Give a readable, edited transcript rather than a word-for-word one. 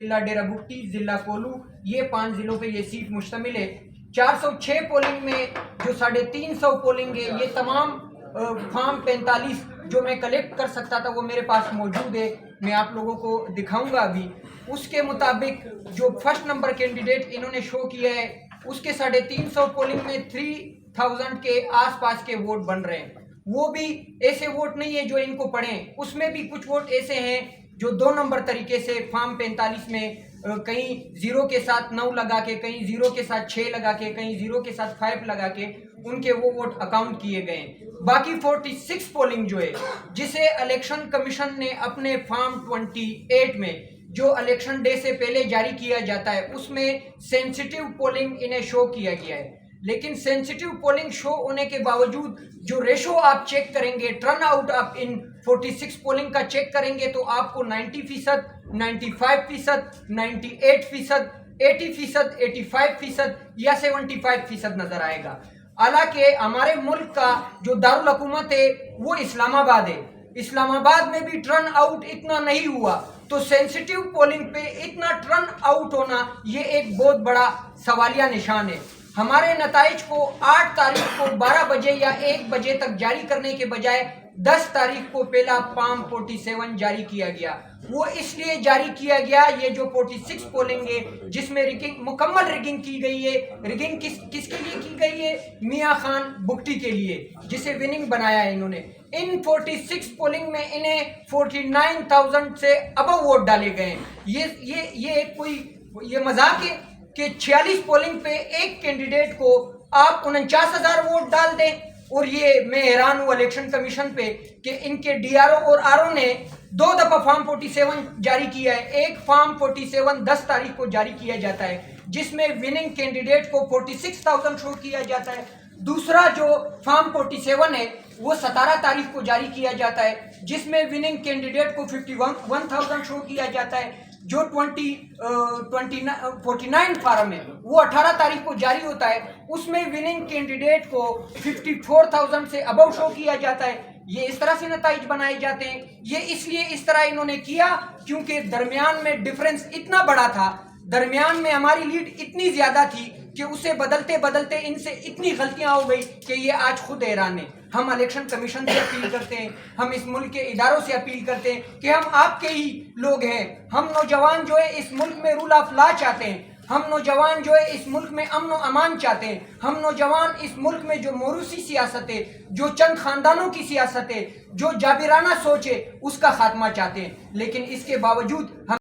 ضلع ڈیرہ بگٹی، ضلع کولو، یہ 5 ضلعوں پہ یہ سیٹ مشتمل ہے۔ 406 پولنگ میں جو 350 پولنگ ہے، یہ تمام فارم 45 جو میں کلیکٹ کر سکتا تھا وہ میرے پاس موجود ہے، میں آپ لوگوں کو دکھاؤں گا ابھی۔ اس کے مطابق جو فرسٹ نمبر کینڈیڈیٹ انہوں نے شو کیا ہے، اس کے 350 پولنگ میں 3000 کے آس پاس کے ووٹ بن رہے ہیں۔ وہ بھی ایسے ووٹ نہیں ہے جو ان کو پڑھیں، اس میں بھی کچھ ووٹ ایسے ہیں جو 2 نمبر طریقے سے فارم 45 میں کہیں 0 کے ساتھ 9 لگا کے، کہیں 0 کے ساتھ 6 لگا کے، کہیں 0 کے ساتھ 5 لگا کے ان کے وہ ووٹ اکاؤنٹ کیے گئے ہیں۔ باقی 46 پولنگ جو ہے، جسے الیکشن کمیشن نے اپنے فارم 28 میں جو الیکشن ڈے سے پہلے جاری کیا جاتا ہے، اس میں سینسٹیو پولنگ انہیں شو کیا گیا ہے۔ لیکن سینسٹیو پولنگ شو ہونے کے باوجود جو ریشو آپ چیک کریں گے، ٹرن آؤٹ آپ ان 46 پولنگ کا چیک کریں گے تو آپ کو 90%، 95%، 98%، 80%، 85% یا 75% نظر آئے گا۔ حالانکہ ہمارے ملک کا جو دارالحکومت ہے وہ اسلام آباد ہے، اسلام آباد میں بھی ٹرن آؤٹ اتنا نہیں ہوا، تو سینسٹیو پولنگ پہ اتنا ٹرن آؤٹ ہونا یہ ایک بہت بڑا سوالیہ نشان ہے۔ ہمارے نتائج کو 8 تاریخ کو 12 بجے یا 1 بجے تک جاری کرنے کے بجائے 10 تاریخ کو پہلا فارم 47 جاری کیا گیا۔ وہ اس لیے جاری کیا گیا، یہ جو 46 پولنگ ہے جس میں مکمل ریگنگ کی گئی ہے۔ ریگنگ کس کے لیے کی گئی ہے؟ میاں خان بگٹی کے لیے، جسے وننگ بنایا ہے انہوں نے۔ ان 46 پولنگ میں انہیں 49,000 سے ابو ووٹ ڈالے گئے ہیں۔ یہ مذاق ہے کہ 46 پولنگ پہ ایک کینڈیڈیٹ کو آپ 49,000 ووٹ ڈال دیں، اور یہ میں حیران ہوں الیکشن کمیشن پہ کہ ان کے ڈی آر او اور آر او نے 2 دفعہ فارم 47 جاری کیا ہے۔ ایک فارم 47 10 تاریخ کو جاری کیا جاتا ہے جس میں وننگ کینڈیڈیٹ کو 46,000 شو کیا جاتا ہے۔ دوسرا جو فارم 47 ہے وہ 17 تاریخ کو جاری کیا جاتا ہے جس میں وننگ کینڈیڈیٹ کو 51,000 شو کیا جاتا ہے۔ جو 49 فارم ہے وہ 18 تاریخ کو جاری ہوتا ہے، اس میں وننگ کینڈیڈیٹ کو 54,000 سے ابو شو کیا جاتا ہے۔ یہ اس طرح سے نتائج بنائے جاتے ہیں۔ یہ اس لیے اس طرح انہوں نے کیا کیونکہ درمیان میں ڈیفرنس اتنا بڑا تھا، درمیان میں ہماری لیڈ اتنی زیادہ تھی کہ اسے بدلتے بدلتے ان سے اتنی غلطیاں ہو گئی کہ یہ آج خود حیران ہیں۔ ہم الیکشن کمیشن سے اپیل کرتے ہیں، ہم اس ملک کے اداروں سے اپیل کرتے ہیں کہ ہم آپ کے ہی لوگ ہیں۔ ہم نوجوان جو ہے اس ملک میں رول آف لا چاہتے ہیں، ہم نوجوان جو ہے اس ملک میں امن و امان چاہتے ہیں، ہم نوجوان اس ملک میں جو موروثی سیاست ہے، جو چند خاندانوں کی سیاست ہے، جو جابرانہ سوچ ہے، اس کا خاتمہ چاہتے ہیں۔ لیکن اس کے باوجود ہم